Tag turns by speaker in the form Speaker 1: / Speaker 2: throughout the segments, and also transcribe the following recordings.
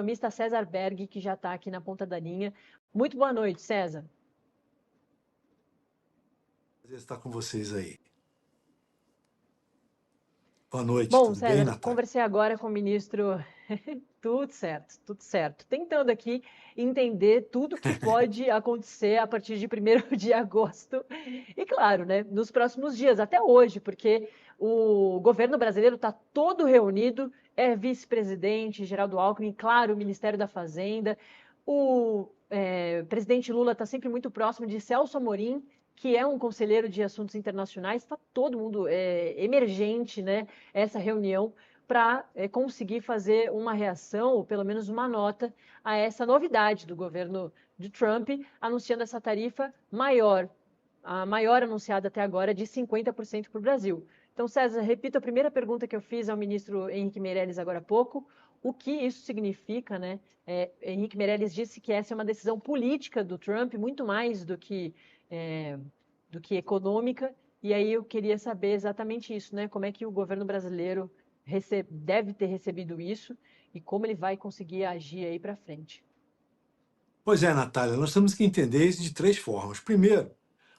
Speaker 1: economista César Berg, que já está aqui na ponta da linha. Muito boa noite, César.
Speaker 2: Prazer estar com vocês aí. Boa noite,
Speaker 1: Bom,
Speaker 2: tudo bem,
Speaker 1: César,
Speaker 2: Natália?
Speaker 1: conversei agora com o ministro. Tudo certo, tudo certo. Tentando aqui entender tudo que pode acontecer a partir de 1º de agosto. E claro, né, nos próximos dias, até hoje, porque o governo brasileiro está todo reunido, é vice-presidente Geraldo Alckmin, claro, o Ministério da Fazenda. O presidente Lula está sempre muito próximo de Celso Amorim, que é um conselheiro de assuntos internacionais. Está todo mundo emergente, né, essa reunião para conseguir fazer uma reação, ou pelo menos uma nota, a essa novidade do governo de Trump, anunciando essa tarifa maior, a maior anunciada até agora, de 50% para o Brasil. Então, César, repito a primeira pergunta que eu fiz ao ministro Henrique Meirelles agora há pouco, o que isso significa, né? Henrique Meirelles disse que essa é uma decisão política do Trump, muito mais do que econômica, e aí eu queria saber exatamente isso, né? Como é que o governo brasileiro deve ter recebido isso e como ele vai conseguir agir aí para frente.
Speaker 2: Pois é, Natália, nós temos que entender isso de 3 formas. Primeiro,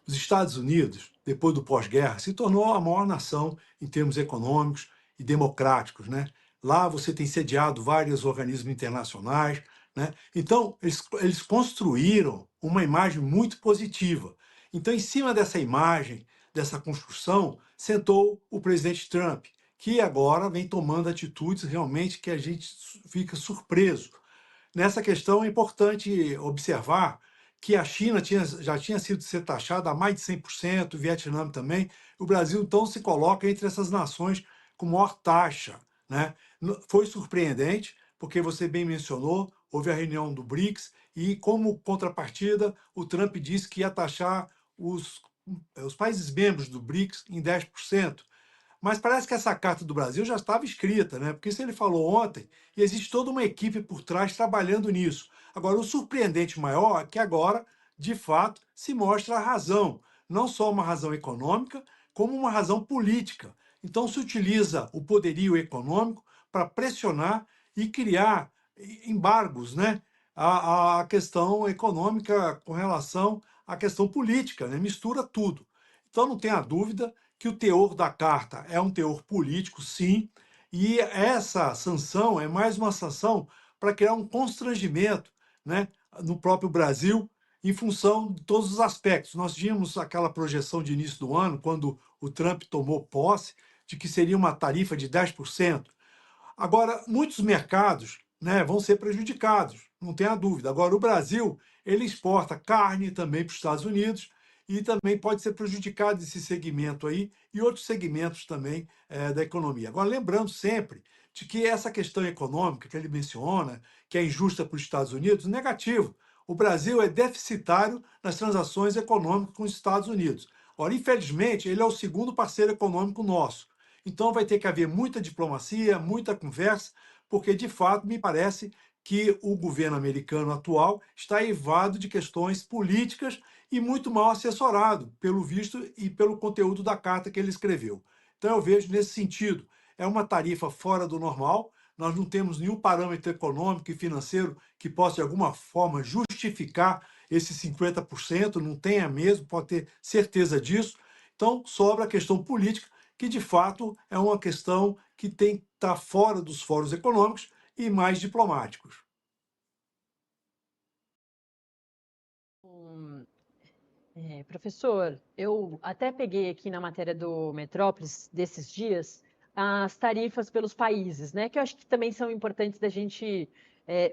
Speaker 2: os Estados Unidos, depois do pós-guerra, se tornou a maior nação em termos econômicos e democráticos, né? Lá você tem sediado vários organismos internacionais, né? Então, eles construíram uma imagem muito positiva. Então, em cima dessa imagem, dessa construção, sentou o presidente Trump, que agora vem tomando atitudes realmente que a gente fica surpreso. Nessa questão é importante observar que a China já tinha sido ser taxada a mais de 100%, o Vietnã também. O Brasil, então, se coloca entre essas nações com maior taxa, né? Foi surpreendente, porque você bem mencionou, houve a reunião do BRICS e, como contrapartida, o Trump disse que ia taxar os países membros do BRICS em 10%. Mas parece que essa carta do Brasil já estava escrita, né? Porque isso ele falou ontem, e existe toda uma equipe por trás trabalhando nisso. Agora, o surpreendente maior é que agora, de fato, se mostra a razão, não só uma razão econômica, como uma razão política. Então, se utiliza o poderio econômico para pressionar e criar embargos, né? A questão econômica com relação à questão política, né? Mistura tudo. Então, não tenha dúvida que o teor da carta é um teor político, sim, e essa sanção é mais uma sanção para criar um constrangimento, né, no próprio Brasil, em função de todos os aspectos. Nós tínhamos aquela projeção de início do ano, quando o Trump tomou posse, de que seria uma tarifa de 10%. Agora, muitos mercados, né, vão ser prejudicados, não tenha dúvida. Agora, o Brasil, ele exporta carne também para os Estados Unidos e também pode ser prejudicado esse segmento aí e outros segmentos também da economia. Agora, lembrando sempre de que essa questão econômica que ele menciona, que é injusta para os Estados Unidos, negativo. O Brasil é deficitário nas transações econômicas com os Estados Unidos. Ora, infelizmente, ele é o segundo parceiro econômico nosso. Então vai ter que haver muita diplomacia, muita conversa, porque de fato me parece que o governo americano atual está evado de questões políticas e muito mal assessorado, pelo visto e pelo conteúdo da carta que ele escreveu. Então eu vejo nesse sentido, é uma tarifa fora do normal, nós não temos nenhum parâmetro econômico e financeiro que possa de alguma forma justificar esses 50%, não tenha mesmo, pode ter certeza disso. Então sobra a questão política, que de fato é uma questão que tem que estar fora dos fóruns econômicos e mais diplomáticos.
Speaker 1: Professor, eu até peguei aqui na matéria do Metrópolis desses dias as tarifas pelos países, né? Que eu acho que também são importantes da gente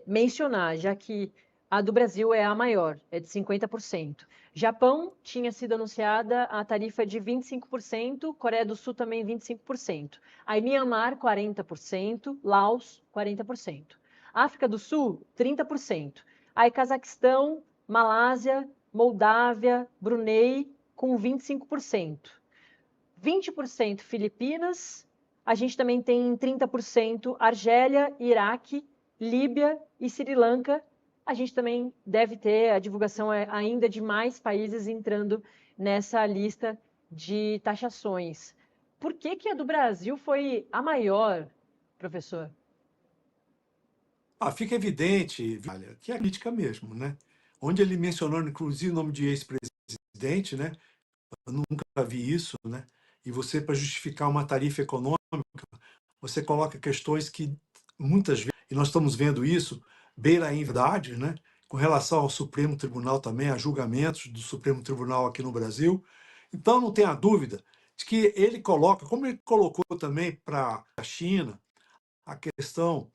Speaker 1: mencionar, já que a do Brasil é a maior, é de 50%. Japão tinha sido anunciada a tarifa de 25%, Coreia do Sul também 25%. Aí Myanmar, 40%, Laos, 40%. África do Sul, 30%. Aí Cazaquistão, Malásia, Moldávia, Brunei, com 25%. 20% Filipinas, a gente também tem 30% Argélia, Iraque, Líbia e Sri Lanka. A gente também deve ter a divulgação ainda de mais países entrando nessa lista de taxações. Por que que a do Brasil foi a maior, professor?
Speaker 2: Fica evidente, olha, que é crítica mesmo, né? Onde ele mencionou, inclusive, o nome de ex-presidente, né? Eu nunca vi isso, né? E você, para justificar uma tarifa econômica, você coloca questões que muitas vezes, e nós estamos vendo isso, beira a inverdade, né? Com relação ao Supremo Tribunal também, a julgamentos do Supremo Tribunal aqui no Brasil. Então, não tenha dúvida de que ele coloca, como ele colocou também para a China, a questão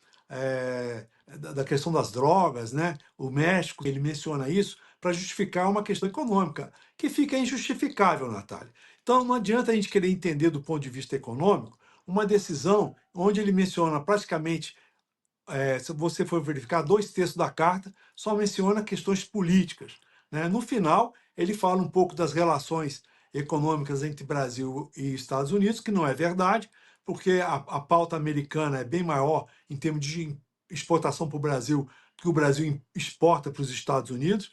Speaker 2: da questão das drogas, né? O México, ele menciona isso para justificar uma questão econômica, que fica injustificável, Natália. Então, não adianta a gente querer entender do ponto de vista econômico uma decisão onde ele menciona praticamente, se você for verificar, 2/3 da carta só menciona questões políticas, né? No final, ele fala um pouco das relações econômicas entre Brasil e Estados Unidos, que não é verdade, porque a pauta americana é bem maior em termos de exportação para o Brasil que o Brasil exporta para os Estados Unidos.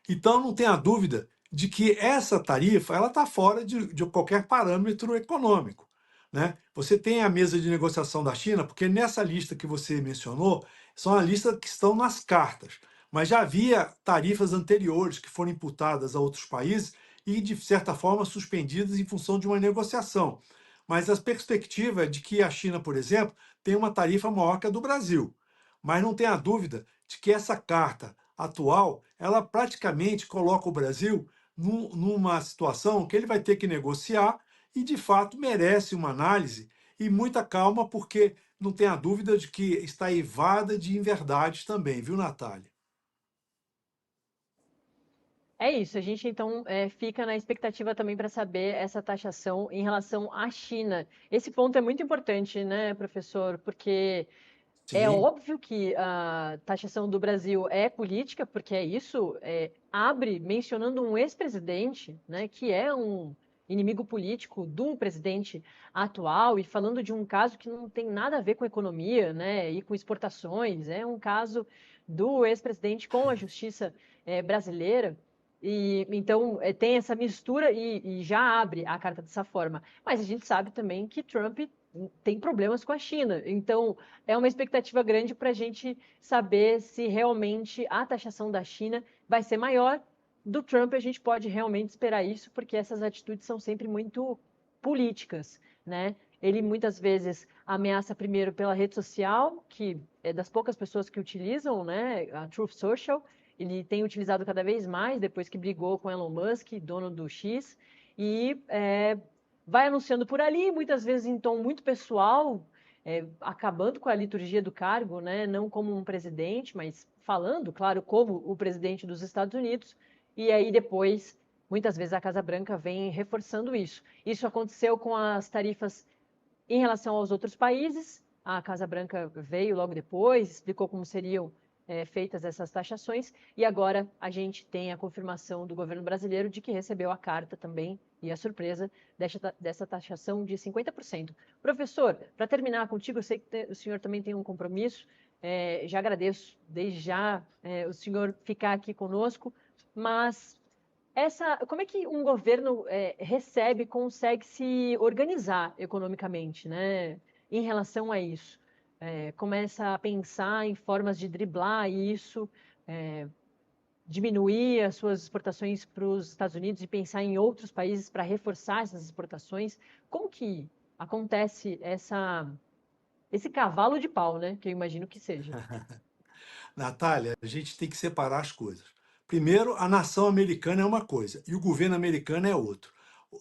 Speaker 2: Então, não tenha dúvida de que essa tarifa ela está fora de qualquer parâmetro econômico, né? Você tem a mesa de negociação da China, porque nessa lista que você mencionou, são a lista que estão nas cartas, mas já havia tarifas anteriores que foram imputadas a outros países e, de certa forma, suspendidas em função de uma negociação. Mas a perspectiva é de que a China, por exemplo, tem uma tarifa maior que a do Brasil. Mas não tenha dúvida de que essa carta atual, ela praticamente coloca o Brasil numa situação que ele vai ter que negociar e, de fato, merece uma análise e muita calma, porque não tenha dúvida de que está eivada de inverdades também, viu, Natália?
Speaker 1: É isso, a gente então fica na expectativa também para saber essa taxação em relação à China. Esse ponto é muito importante, né, professor? Porque é
Speaker 2: Sim,
Speaker 1: óbvio que a taxação do Brasil é política, porque é isso, abre mencionando um ex-presidente, né, que é um inimigo político do presidente atual e falando de um caso que não tem nada a ver com economia, né, e com exportações, é um caso do ex-presidente com a justiça brasileira. E então tem essa mistura e já abre a carta dessa forma. Mas a gente sabe também que Trump tem problemas com a China. Então, é uma expectativa grande para a gente saber se realmente a taxação da China vai ser maior. Do Trump, a gente pode realmente esperar isso, porque essas atitudes são sempre muito políticas, né? Ele muitas vezes ameaça primeiro pela rede social, que é das poucas pessoas que utilizam, né? A Truth Social. Ele tem utilizado cada vez mais depois que brigou com Elon Musk, dono do X, e vai anunciando por ali, muitas vezes em tom muito pessoal, acabando com a liturgia do cargo, né? Não como um presidente, mas falando, claro, como o presidente dos Estados Unidos. E aí depois, muitas vezes a Casa Branca vem reforçando isso. Isso aconteceu com as tarifas em relação aos outros países. A Casa Branca veio logo depois, explicou como seriam feitas essas taxações, e agora a gente tem a confirmação do governo brasileiro de que recebeu a carta também e a surpresa dessa taxação de 50%. Professor, para terminar contigo, eu sei que o senhor também tem um compromisso, já agradeço desde já o senhor ficar aqui conosco, mas como é que um governo recebe, consegue se organizar economicamente, né, em relação a isso? Começa a pensar em formas de driblar isso, é, diminuir as suas exportações para os Estados Unidos e pensar em outros países para reforçar essas exportações. Como que acontece esse cavalo de pau, né, que eu imagino que seja?
Speaker 2: Natália, a gente tem que separar as coisas. Primeiro, a nação americana é uma coisa e o governo americano é outro.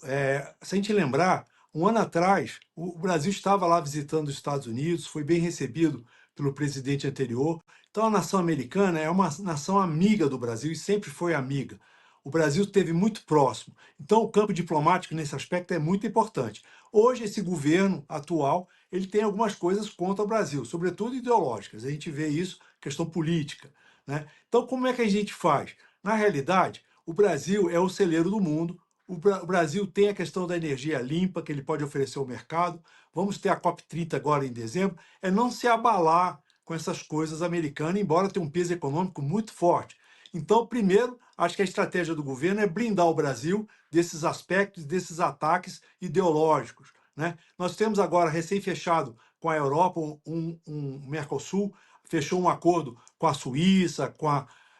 Speaker 2: Se a gente lembrar, um ano atrás, o Brasil estava lá visitando os Estados Unidos, foi bem recebido pelo presidente anterior. Então, a nação americana é uma nação amiga do Brasil e sempre foi amiga. O Brasil esteve muito próximo. Então, o campo diplomático, nesse aspecto, é muito importante. Hoje, esse governo atual, ele tem algumas coisas contra o Brasil, sobretudo ideológicas. A gente vê isso, questão política, né? Então, como é que a gente faz? Na realidade, o Brasil é o celeiro do mundo. O Brasil tem a questão da energia limpa que ele pode oferecer ao mercado. Vamos ter a COP30 agora em dezembro. É não se abalar com essas coisas americanas, embora tenha um peso econômico muito forte. Então, primeiro, acho que a estratégia do governo é blindar o Brasil desses aspectos, desses ataques ideológicos, né? Nós temos agora, recém-fechado com a Europa, um Mercosul, fechou um acordo com a Suíça,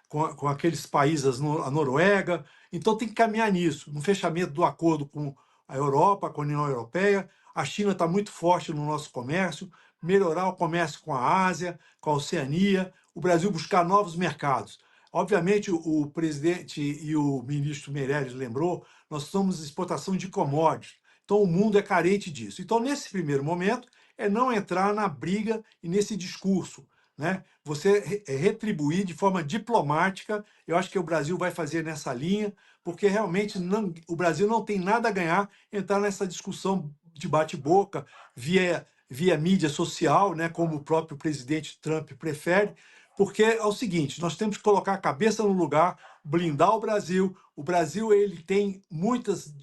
Speaker 2: com aqueles países, a Noruega. Então tem que caminhar nisso, no fechamento do acordo com a Europa, com a União Europeia. A China está muito forte no nosso comércio, melhorar o comércio com a Ásia, com a Oceania, o Brasil buscar novos mercados. Obviamente, o presidente e o ministro Meirelles lembrou, nós somos exportação de commodities, então o mundo é carente disso. Então, nesse primeiro momento, é não entrar na briga e nesse discurso, né? Você retribuir de forma diplomática, eu acho que o Brasil vai fazer nessa linha, porque realmente o Brasil não tem nada a ganhar entrar nessa discussão de bate-boca via mídia social, né, como o próprio presidente Trump prefere, porque é o seguinte, nós temos que colocar a cabeça no lugar, blindar o Brasil. O Brasil ele tem muitas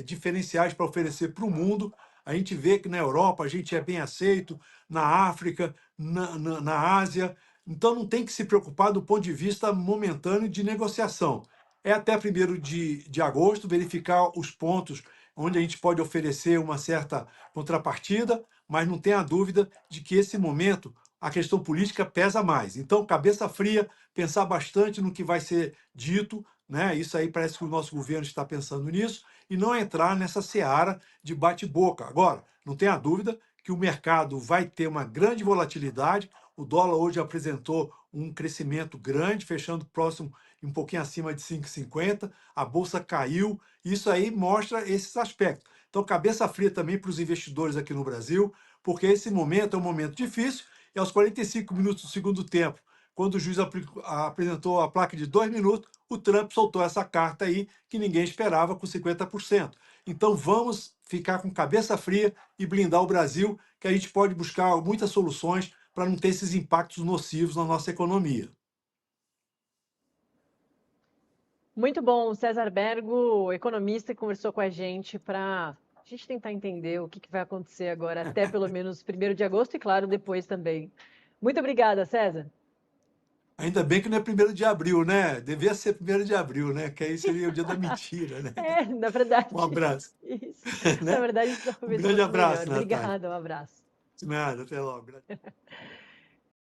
Speaker 2: diferenciais para oferecer para o mundo. A gente vê que na Europa a gente é bem aceito, na África, na Ásia. Então não tem que se preocupar do ponto de vista momentâneo de negociação. É até 1º de agosto verificar os pontos onde a gente pode oferecer uma certa contrapartida, mas não tenha dúvida de que esse momento a questão política pesa mais. Então, cabeça fria, pensar bastante no que vai ser dito, né? Isso aí parece que o nosso governo está pensando nisso, e não entrar nessa seara de bate-boca. Agora, não tenha dúvida que o mercado vai ter uma grande volatilidade. O dólar hoje apresentou um crescimento grande, fechando próximo, um pouquinho acima de 5,50. A bolsa caiu. Isso aí mostra esses aspectos. Então, cabeça fria também para os investidores aqui no Brasil, porque esse momento é um momento difícil. E aos 45 minutos do segundo tempo, quando o juiz apresentou a placa de 2 minutos, o Trump soltou essa carta aí que ninguém esperava, com 50%. Então vamos ficar com cabeça fria e blindar o Brasil, que a gente pode buscar muitas soluções para não ter esses impactos nocivos na nossa economia.
Speaker 1: Muito bom, César Bergo, economista, que conversou com a gente para a gente tentar entender o que vai acontecer agora, até pelo menos 1º de agosto e, claro, depois também. Muito obrigada, César.
Speaker 2: Ainda bem que não é 1º de abril, né? Devia ser 1º de abril, né? Que aí seria o dia da mentira, né?
Speaker 1: É, na verdade,
Speaker 2: Um abraço,
Speaker 1: isso. Na
Speaker 2: né?
Speaker 1: verdade,
Speaker 2: Um
Speaker 1: talvez
Speaker 2: grande
Speaker 1: fosse melhor.
Speaker 2: abraço, Natália.
Speaker 1: Obrigada, um abraço.
Speaker 2: De nada, até logo.